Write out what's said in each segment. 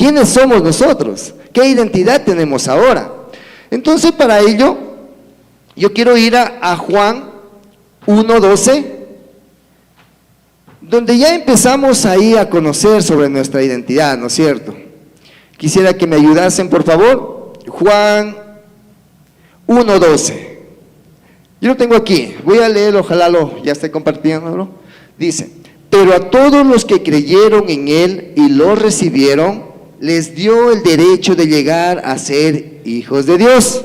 ¿quiénes somos nosotros? ¿Qué identidad tenemos ahora? Entonces, para ello, yo quiero ir a Juan 1:12, donde ya empezamos ahí a conocer sobre nuestra identidad, ¿no es cierto? Quisiera que me ayudasen, por favor. Juan 1:12. Yo lo tengo aquí, voy a leerlo, ojalá ya esté compartiéndolo. Dice: pero a todos los que creyeron en Él y lo recibieron, les dio el derecho de llegar a ser hijos de Dios.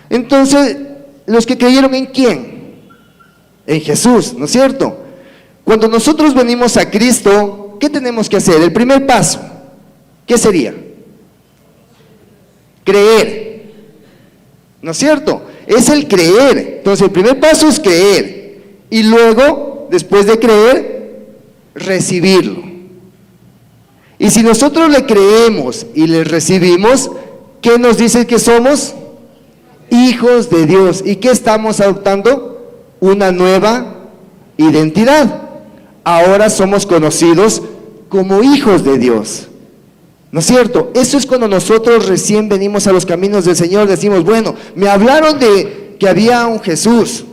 Entonces, ¿los que creyeron en quién? En Jesús, ¿no es cierto? Cuando nosotros venimos a Cristo, ¿qué tenemos que hacer? El primer paso, ¿qué sería? Creer, ¿no es cierto? Es el creer. Entonces, el primer paso es creer, y luego, después de creer, recibirlo. Y si nosotros le creemos y le recibimos, ¿qué nos dice que somos? Hijos de Dios. ¿Y qué estamos adoptando? Una nueva identidad. Ahora somos conocidos como hijos de Dios, ¿no es cierto? Eso es cuando nosotros recién venimos a los caminos del Señor, decimos, bueno, me hablaron de que había un Jesús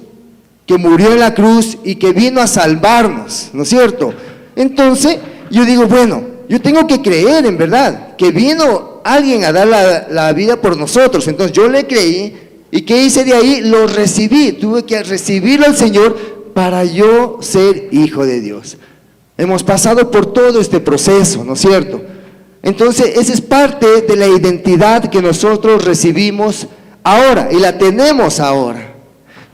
que murió en la cruz y que vino a salvarnos, ¿no es cierto? Entonces, yo digo, bueno, yo tengo que creer en verdad, que vino alguien a dar la vida por nosotros. Entonces yo le creí, ¿y qué hice de ahí? Lo recibí, tuve que recibirlo al Señor para yo ser hijo de Dios. Hemos pasado por todo este proceso, ¿no es cierto? Entonces, esa es parte de la identidad que nosotros recibimos ahora y la tenemos ahora.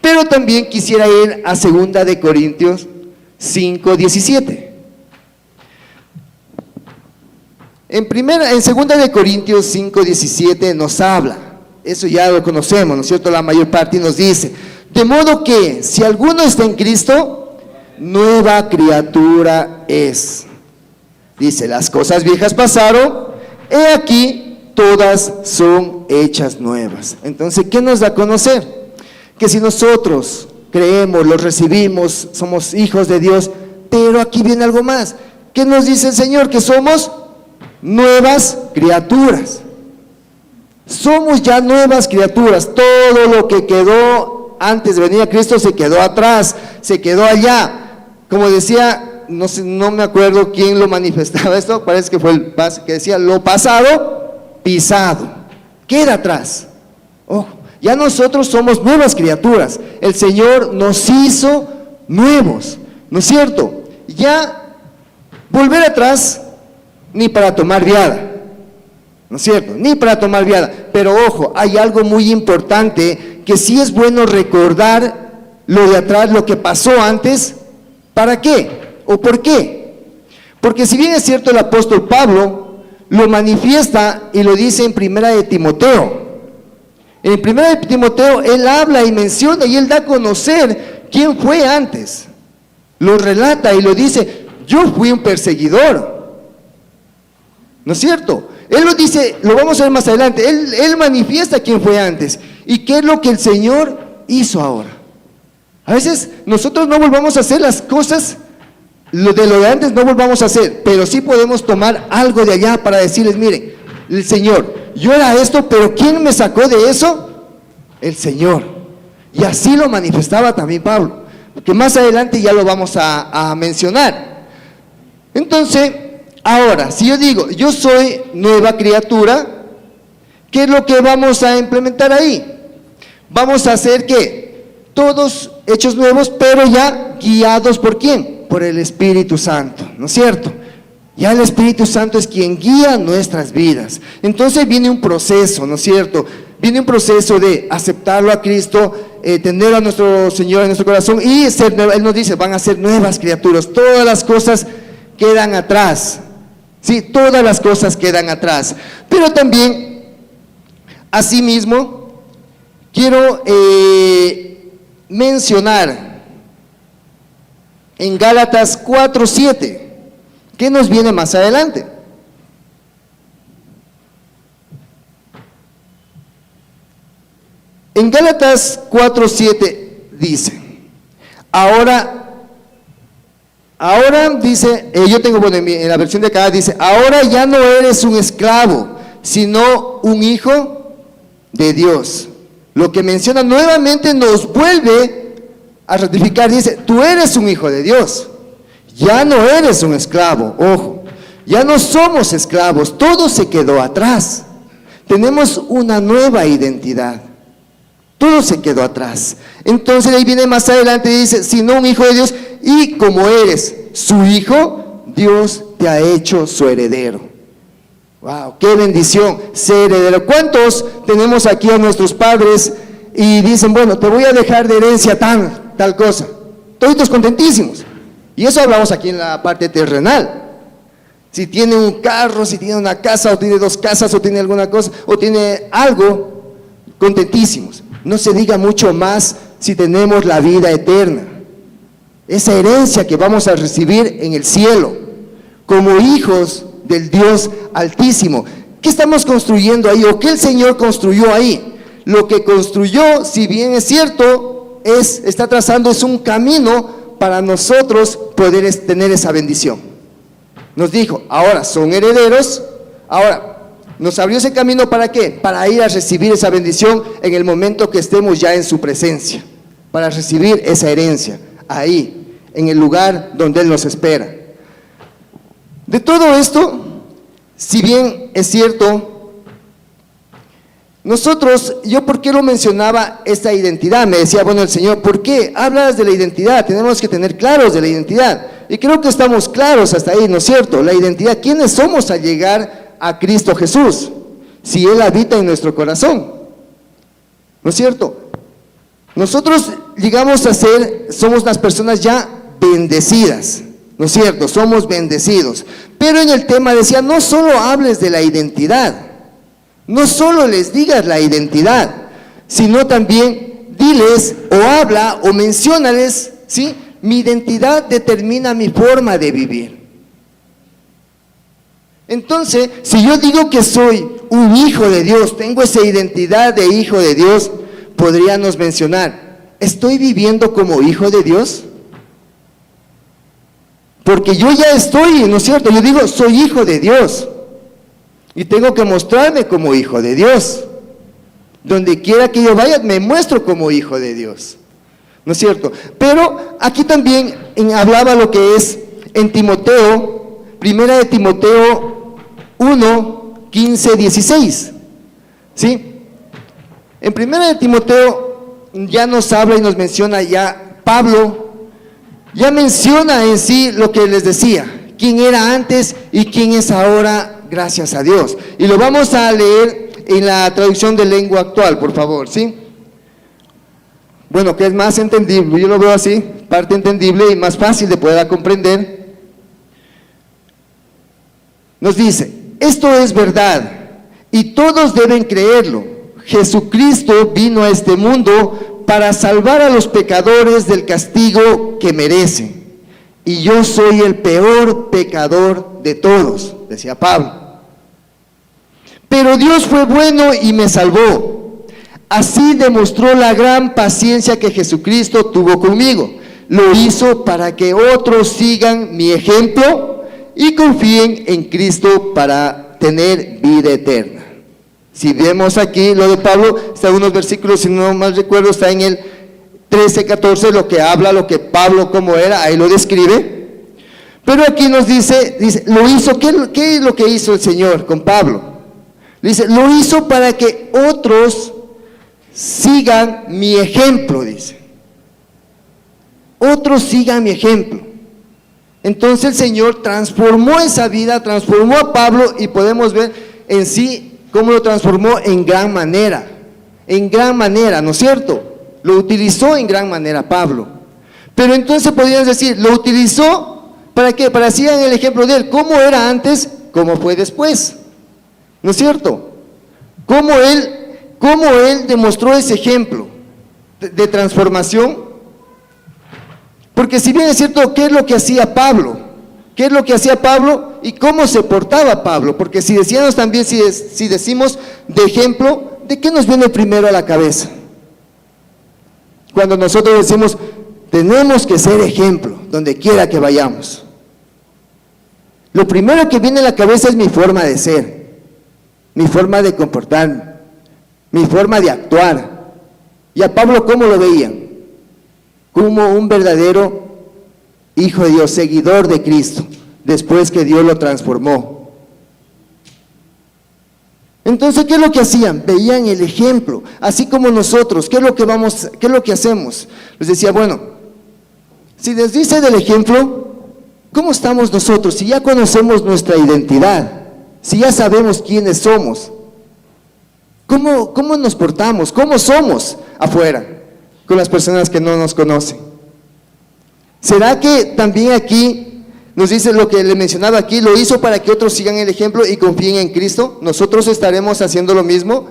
Pero también quisiera ir a 2 de Corintios 5:17. En 2 de Corintios 5:17 nos habla, eso ya lo conocemos, ¿no es cierto? La mayor parte nos dice: de modo que si alguno está en Cristo, nueva criatura es. Dice, las cosas viejas pasaron, he aquí, todas son hechas nuevas. Entonces, ¿qué nos da a conocer? Que si nosotros creemos, lo recibimos, somos hijos de Dios, pero aquí viene algo más. ¿Qué nos dice el Señor? Que somos nuevas criaturas. Somos ya nuevas criaturas. Todo lo que quedó antes de venir a Cristo se quedó atrás, se quedó allá. Como decía, no sé, no me acuerdo quién lo manifestaba esto, parece que fue el Paz, que decía, lo pasado, pisado, queda atrás. Ojo, ya nosotros somos nuevas criaturas. El Señor nos hizo nuevos, ¿no es cierto? Ya volver atrás, ni para tomar viada, ¿no es cierto? Ni para tomar viada. Pero ojo, hay algo muy importante, que sí es bueno recordar lo de atrás, lo que pasó antes. ¿Para qué? ¿O por qué? Porque si bien es cierto, el apóstol Pablo lo manifiesta y lo dice en 1 de Timoteo. En 1 de Timoteo él habla y menciona y él da a conocer quién fue antes. Lo relata y lo dice: yo fui un perseguidor, ¿no es cierto? Él lo dice, lo vamos a ver más adelante. Él manifiesta quién fue antes y qué es lo que el Señor hizo ahora. A veces nosotros no volvamos a hacer las cosas, lo de antes no volvamos a hacer, pero sí podemos tomar algo de allá para decirles: miren, el Señor, yo era esto, pero ¿quién me sacó de eso? El Señor. Y así lo manifestaba también Pablo, que más adelante ya lo vamos a mencionar. Entonces, ahora, si yo digo, yo soy nueva criatura, ¿qué es lo que vamos a implementar ahí? Vamos a hacer que todos hechos nuevos, pero ya guiados ¿por quién? Por el Espíritu Santo, ¿no es cierto? Ya el Espíritu Santo es quien guía nuestras vidas. Entonces viene un proceso, ¿no es cierto? Viene un proceso de aceptarlo a Cristo, tener a nuestro Señor en nuestro corazón y ser nuevos. Él nos dice, van a ser nuevas criaturas, todas las cosas quedan atrás. Sí, todas las cosas quedan atrás. Pero también, asimismo, quiero mencionar en Gálatas 4:7, ¿qué nos viene más adelante? En Gálatas 4:7 dice: ahora ahora dice, yo tengo, bueno, en la versión de acá dice, ahora ya no eres un esclavo, sino un hijo de Dios. Lo que menciona nuevamente nos vuelve a ratificar, dice, tú eres un hijo de Dios, ya no eres un esclavo, ojo, ya no somos esclavos, todo se quedó atrás, tenemos una nueva identidad, todo se quedó atrás. Entonces ahí viene más adelante y dice, sino un hijo de Dios, y como eres su hijo, Dios te ha hecho su heredero. Wow, qué bendición ser heredero. ¿Cuántos tenemos aquí a nuestros padres y dicen, bueno, te voy a dejar de herencia tal cosa? Todos contentísimos. Y eso hablamos aquí en la parte terrenal. Si tiene un carro, si tiene una casa, o tiene dos casas, o tiene alguna cosa, o tiene algo, contentísimos. No se diga mucho más si tenemos la vida eterna, esa herencia que vamos a recibir en el cielo, como hijos del Dios Altísimo. ¿Qué estamos construyendo ahí? ¿O qué el Señor construyó ahí? Lo que construyó, si bien es cierto, está trazando es un camino para nosotros poder tener esa bendición. Nos dijo, ahora son herederos, ahora nos abrió ese camino, ¿para qué? Para ir a recibir esa bendición en el momento que estemos ya en su presencia, para recibir esa herencia, ahí, en el lugar donde Él nos espera. De todo esto, si bien es cierto, nosotros, yo por qué lo mencionaba esta identidad, me decía, bueno, el Señor, ¿por qué hablas de la identidad? Tenemos que tener claros de la identidad, y creo que estamos claros hasta ahí, ¿no es cierto? La identidad, ¿quiénes somos al llegar a Cristo Jesús? Si Él habita en nuestro corazón, ¿no es cierto? Nosotros llegamos a somos las personas ya bendecidas, ¿no es cierto? Somos bendecidos, pero en el tema decía, no solo hables de la identidad, no solo les digas la identidad, sino también diles o habla o menciónales, ¿sí? Mi identidad determina mi forma de vivir. Entonces, si yo digo que soy un hijo de Dios, tengo esa identidad de hijo de Dios, podríamos mencionar, ¿estoy viviendo como hijo de Dios? Porque yo ya estoy, ¿no es cierto? Yo digo, soy hijo de Dios y tengo que mostrarme como hijo de Dios. Donde quiera que yo vaya, me muestro como hijo de Dios, ¿no es cierto? Pero aquí también hablaba lo que es en Timoteo, primera de Timoteo 1, 15, 16, ¿sí? En primera de Timoteo ya nos habla y nos menciona ya Pablo, ya menciona en sí lo que les decía, quién era antes y quién es ahora, gracias a Dios. Y lo vamos a leer en la traducción de lengua actual, por favor, ¿sí? Bueno, que es más entendible, yo lo veo así, parte entendible y más fácil de poder comprender. Nos dice, esto es verdad y todos deben creerlo. Jesucristo vino a este mundo para salvar a los pecadores del castigo que merecen. Y yo soy el peor pecador de todos, decía Pablo. Pero Dios fue bueno y me salvó. Así demostró la gran paciencia que Jesucristo tuvo conmigo. Lo hizo para que otros sigan mi ejemplo y confíen en Cristo para tener vida eterna. Si vemos aquí lo de Pablo, está en unos versículos, si no mal recuerdo, está en el 13, 14, lo que habla, lo que Pablo como era, ahí lo describe. Pero aquí nos dice, lo hizo, ¿qué es lo que hizo el Señor con Pablo? Dice, lo hizo para que otros sigan mi ejemplo, dice. Otros sigan mi ejemplo. Entonces el Señor transformó esa vida, transformó a Pablo y podemos ver en sí cómo lo transformó en gran manera, ¿no es cierto? Lo utilizó en gran manera Pablo. Pero entonces podríamos decir, lo utilizó ¿para qué? Para sigan el ejemplo de él, cómo era antes, cómo fue después, ¿no es cierto? Cómo él demostró ese ejemplo de transformación. Porque si bien es cierto, ¿qué es lo que hacía Pablo? ¿Qué es lo que hacía Pablo y cómo se portaba Pablo? Porque si decíamos también, si decimos de ejemplo, ¿de qué nos viene primero a la cabeza? Cuando nosotros decimos tenemos que ser ejemplo donde quiera que vayamos. Lo primero que viene a la cabeza es mi forma de ser, mi forma de comportarme, mi forma de actuar. Y a Pablo, ¿cómo lo veían? Como un verdadero hijo de Dios, seguidor de Cristo, después que Dios lo transformó. Entonces, ¿qué es lo que hacían? Veían el ejemplo, así como nosotros. ¿Qué es lo que hacemos? Les decía, bueno, si les dice del ejemplo, ¿cómo estamos nosotros? Si ya conocemos nuestra identidad, si ya sabemos quiénes somos, ¿cómo nos portamos? ¿Cómo somos afuera con las personas que no nos conocen? ¿Será que también aquí nos dice lo que le mencionaba aquí, lo hizo para que otros sigan el ejemplo y confíen en Cristo? ¿Nosotros estaremos haciendo lo mismo?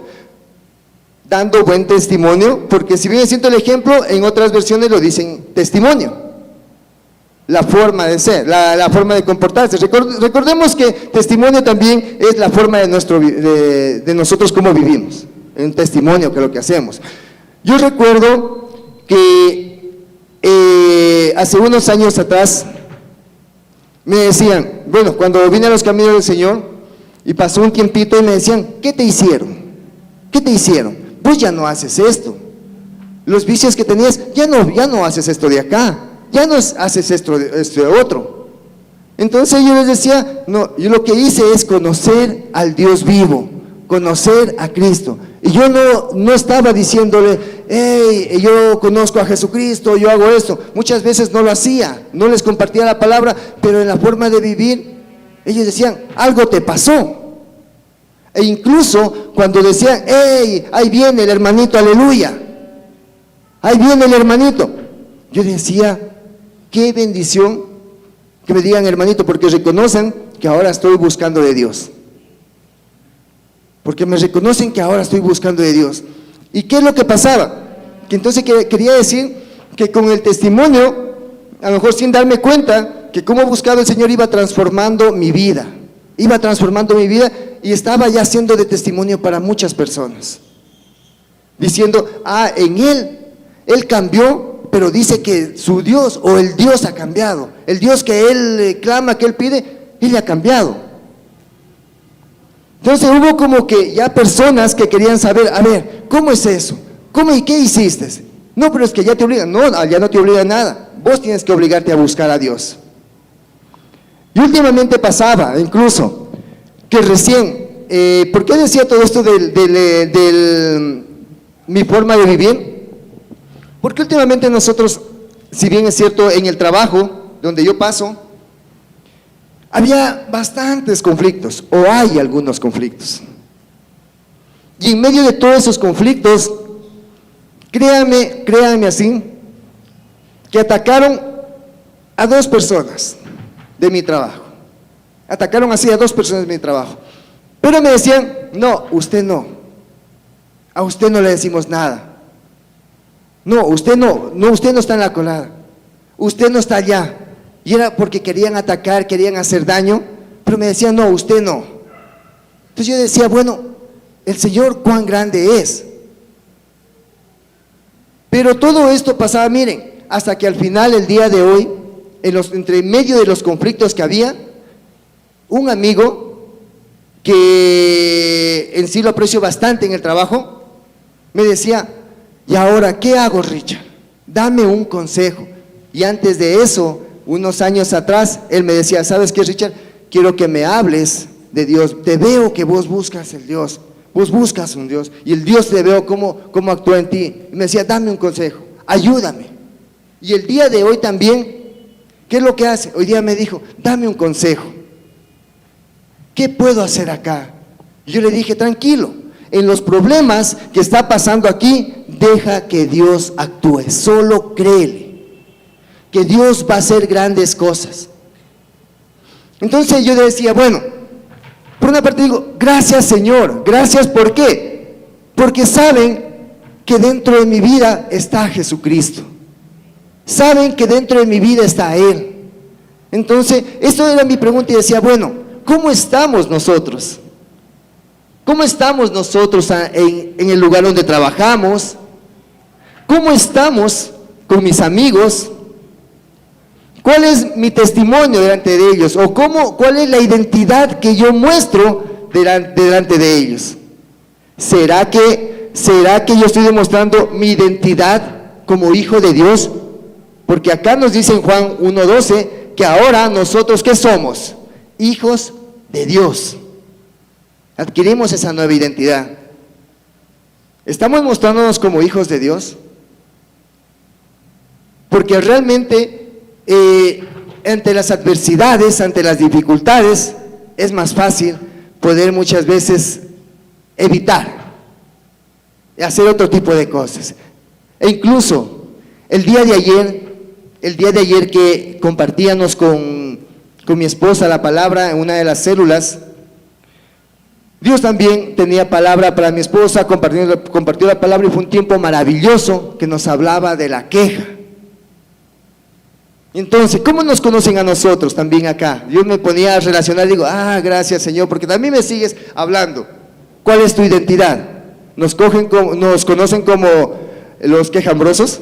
Dando buen testimonio, porque si bien siento el ejemplo, en otras versiones lo dicen testimonio. La forma de ser, la forma de comportarse. Recordemos que testimonio también es la forma de nosotros cómo vivimos. Un testimonio que es lo que hacemos. Yo recuerdo que hace unos años atrás me decían, bueno, cuando vine a los caminos del Señor y pasó un tiempito y me decían, ¿qué te hicieron? ¿Qué te hicieron? Pues ya no haces esto. Los vicios que tenías, ya no haces esto de acá. Ya no haces esto otro. Entonces yo les decía, no, yo lo que hice es conocer al Dios vivo, conocer a Cristo. Y yo no estaba diciéndole, hey, yo conozco a Jesucristo, yo hago esto. Muchas veces no lo hacía, no les compartía la palabra, pero en la forma de vivir, ellos decían, algo te pasó. E incluso cuando decían, hey, ahí viene el hermanito, aleluya, ahí viene el hermanito, yo decía, qué bendición que me digan hermanito, porque reconocen que ahora estoy buscando de Dios. Porque me reconocen que ahora estoy buscando de Dios. ¿Y qué es lo que pasaba? Que entonces quería decir que con el testimonio, a lo mejor sin darme cuenta, que como buscaba el Señor iba transformando mi vida. Iba transformando mi vida y estaba ya siendo de testimonio para muchas personas. Diciendo, en Él cambió, pero dice que su Dios o el Dios ha cambiado. El Dios que Él clama, que Él pide, Él ha cambiado. Entonces hubo como que ya personas que querían saber, a ver, ¿cómo es eso? ¿Cómo y qué hiciste? No, pero es que ya te obligan. No, ya no te obliga nada. Vos tienes que obligarte a buscar a Dios. Y últimamente pasaba, incluso, que recién, ¿por qué decía todo esto de mi forma de vivir? Porque últimamente nosotros, si bien es cierto, en el trabajo donde yo paso, había bastantes conflictos, o hay algunos conflictos. Y en medio de todos esos conflictos, créanme así, que atacaron a 2 personas de mi trabajo. Atacaron así a 2 personas de mi trabajo. Pero me decían, no, usted no. A usted no le decimos nada. No, usted no está en la colada, usted no está allá. Y era porque querían atacar, querían hacer daño, pero me decían, no, usted no. Entonces yo decía, bueno, el Señor cuán grande es. Pero todo esto pasaba, miren, hasta que al final, el día de hoy, entre medio de los conflictos que había, un amigo que en sí lo aprecio bastante en el trabajo, me decía, ¿y ahora qué hago, Richard? Dame un consejo. Y antes de eso, unos años atrás, él me decía, ¿sabes qué, Richard? Quiero que me hables de Dios. Te veo que vos buscas el Dios, vos buscas un Dios, y el Dios te veo cómo actúa en ti. Y me decía, dame un consejo, ayúdame. Y el día de hoy también, ¿qué es lo que hace? Hoy día me dijo, dame un consejo. ¿Qué puedo hacer acá? Y yo le dije, tranquilo, en los problemas que está pasando aquí, deja que Dios actúe, solo créele, que Dios va a hacer grandes cosas. Entonces yo decía, bueno, por una parte digo, gracias Señor, gracias, ¿por qué? Porque saben que dentro de mi vida está Jesucristo, saben que dentro de mi vida está Él. Entonces, eso era mi pregunta y decía, bueno, ¿cómo estamos nosotros? ¿Cómo estamos nosotros en el lugar donde trabajamos? ¿Cómo estamos con mis amigos? ¿Cuál es mi testimonio delante de ellos? ¿O cuál es la identidad que yo muestro delante de ellos? ¿Será que yo estoy demostrando mi identidad como hijo de Dios? Porque acá nos dice en Juan 1:12 que ahora nosotros, ¿qué somos? Hijos de Dios. Adquirimos esa nueva identidad. ¿Estamos mostrándonos como hijos de Dios? Porque realmente ante las adversidades, ante las dificultades, es más fácil poder muchas veces evitar hacer otro tipo de cosas. E incluso el día de ayer que compartíamos con mi esposa la palabra en una de las células, Dios también tenía palabra para mi esposa, compartió la palabra y fue un tiempo maravilloso que nos hablaba de la queja. Entonces, ¿cómo nos conocen a nosotros también acá? Yo me ponía a relacionar y digo, gracias Señor, porque también me sigues hablando. ¿Cuál es tu identidad? ¿Nos conocen como los quejambrosos?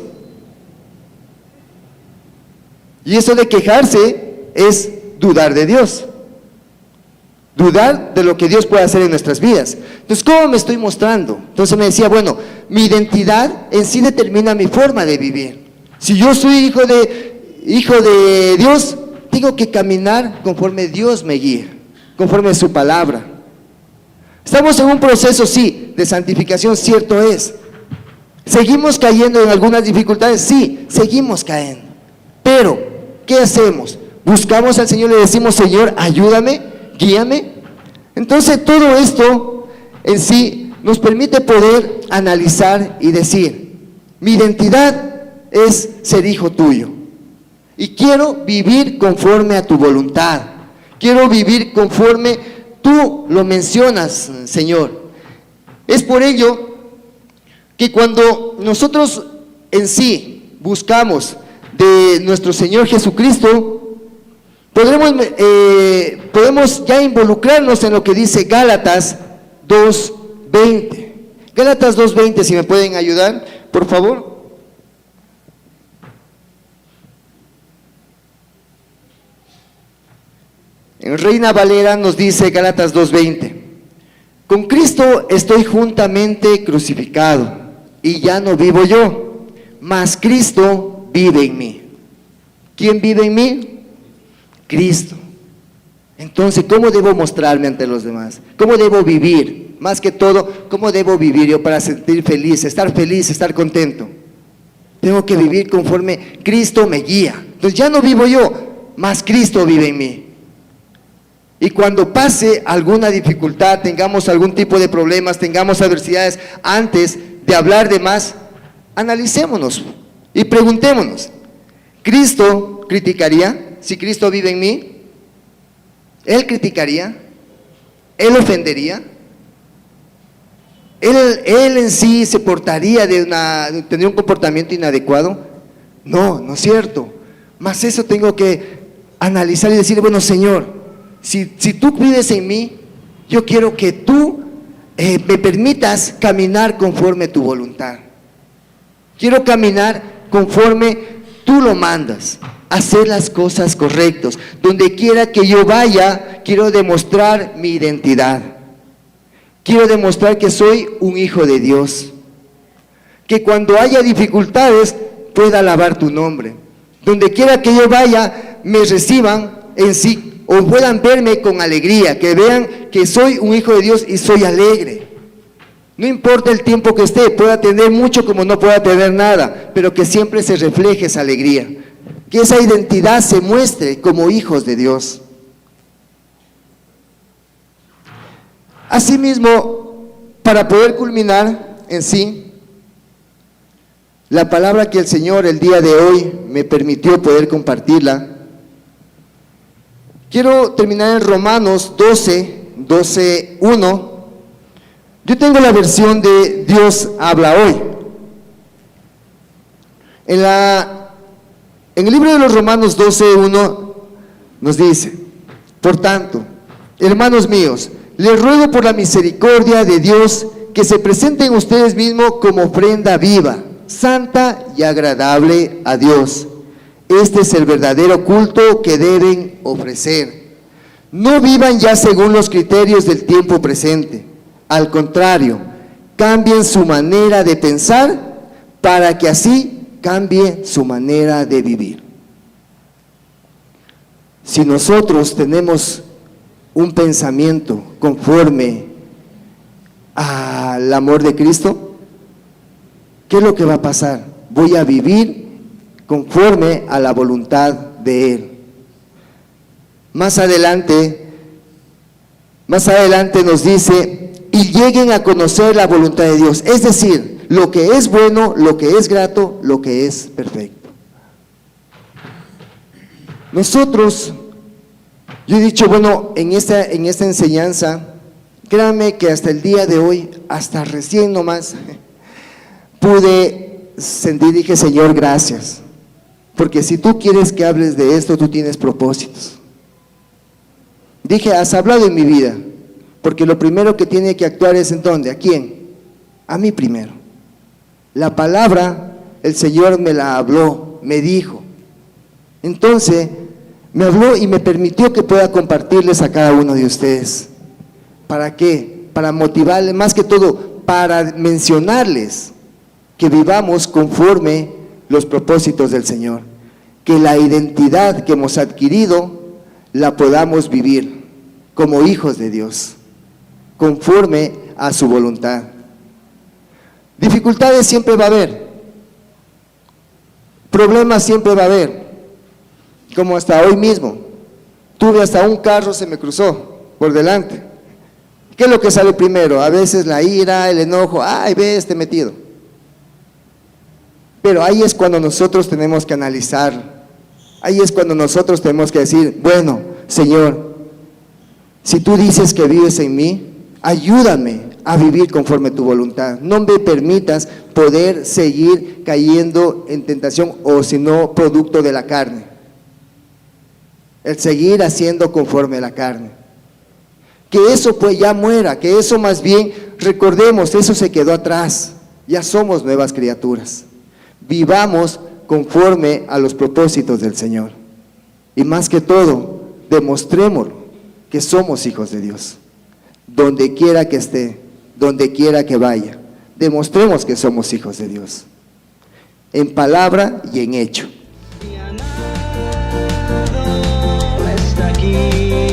Y eso de quejarse es dudar de Dios. Dudar de lo que Dios puede hacer en nuestras vidas. Entonces, ¿cómo me estoy mostrando? Entonces me decía, bueno, mi identidad en sí determina mi forma de vivir. Si yo soy hijo de Dios, tengo que caminar conforme Dios me guía, conforme su palabra. Estamos en un proceso, sí, de santificación, cierto es. ¿Seguimos cayendo en algunas dificultades? Sí, seguimos cayendo. Pero, ¿qué hacemos? Buscamos al Señor y le decimos, Señor, ayúdame, guíame. Entonces, todo esto en sí nos permite poder analizar y decir, mi identidad es ser hijo tuyo. Y quiero vivir conforme a tu voluntad. Quiero vivir conforme tú lo mencionas, Señor. Es por ello que cuando nosotros en sí buscamos de nuestro Señor Jesucristo, podemos ya involucrarnos en lo que dice Gálatas 2:20. Gálatas 2:20, si me pueden ayudar, por favor. En Reina Valera nos dice Gálatas 2:20, con Cristo estoy juntamente crucificado, y ya no vivo yo, mas Cristo vive en mí. ¿Quién vive en mí? Cristo. Entonces, ¿cómo debo mostrarme ante los demás? ¿Cómo debo vivir? Más que todo, ¿cómo debo vivir yo para sentir feliz, estar contento? Tengo que vivir conforme Cristo me guía. Entonces ya no vivo yo, mas Cristo vive en mí. Y cuando pase alguna dificultad, tengamos algún tipo de problemas, tengamos adversidades, antes de hablar de más, analicémonos y preguntémonos, ¿Cristo criticaría si Cristo vive en mí? ¿Él criticaría? ¿Él ofendería? ¿Él en sí se portaría tendría un comportamiento inadecuado? No, no es cierto. Mas eso tengo que analizar y decir, bueno, Señor, si tú vives en mí, yo quiero que tú me permitas caminar conforme tu voluntad. Quiero caminar conforme tú lo mandas, hacer las cosas correctas. Donde quiera que yo vaya, quiero demostrar mi identidad. Quiero demostrar que soy un hijo de Dios. Que cuando haya dificultades, pueda alabar tu nombre. Donde quiera que yo vaya, me reciban en sí, o puedan verme con alegría, que vean que soy un hijo de Dios y soy alegre. No importa el tiempo que esté, pueda tener mucho como no pueda tener nada, pero que siempre se refleje esa alegría. Que esa identidad se muestre como hijos de Dios. Asimismo, para poder culminar en sí, la palabra que el Señor el día de hoy me permitió poder compartirla, quiero terminar en Romanos 12:1. Yo tengo la versión de Dios habla hoy. En el libro de los Romanos 12:1 nos dice, por tanto, hermanos míos, les ruego por la misericordia de Dios que se presenten ustedes mismos como ofrenda viva, santa y agradable a Dios. Este es el verdadero culto que deben ofrecer. No vivan ya según los criterios del tiempo presente. Al contrario, cambien su manera de pensar para que así cambie su manera de vivir. Si nosotros tenemos un pensamiento conforme al amor de Cristo, ¿qué es lo que va a pasar? Voy a vivir conforme a la voluntad de Él. Más adelante nos dice, y lleguen a conocer la voluntad de Dios, es decir, lo que es bueno, lo que es grato, lo que es perfecto. Nosotros, yo he dicho, bueno, en esta enseñanza, créanme que hasta el día de hoy, hasta recién nomás, pude sentir, dije, Señor, gracias, porque si tú quieres que hables de esto, tú tienes propósitos. Dije, has hablado en mi vida, porque lo primero que tiene que actuar es ¿en dónde? ¿A quién? A mí primero. La palabra, el Señor me la habló, me dijo. Entonces, me habló y me permitió que pueda compartirles a cada uno de ustedes. ¿Para qué? Para motivarles, más que todo, para mencionarles que vivamos conforme los propósitos del Señor. Que la identidad que hemos adquirido la podamos vivir como hijos de Dios, conforme a su voluntad. Dificultades siempre va a haber, problemas siempre va a haber, como hasta hoy mismo, tuve hasta un carro se me cruzó por delante. ¿Qué es lo que sale primero? A veces la ira, el enojo, ay, ve este metido. Pero ahí es cuando nosotros tenemos que analizar, ahí es cuando nosotros tenemos que decir, bueno, Señor, si tú dices que vives en mí, ayúdame a vivir conforme a tu voluntad. No me permitas poder seguir cayendo en tentación o si no, producto de la carne. El seguir haciendo conforme a la carne. Que eso pues ya muera, que eso más bien, recordemos, eso se quedó atrás. Ya somos nuevas criaturas. Vivamos conforme a los propósitos del Señor. Y más que todo, demostremos que somos hijos de Dios. Donde quiera que esté, donde quiera que vaya, demostremos que somos hijos de Dios. En palabra y en hecho. Está aquí.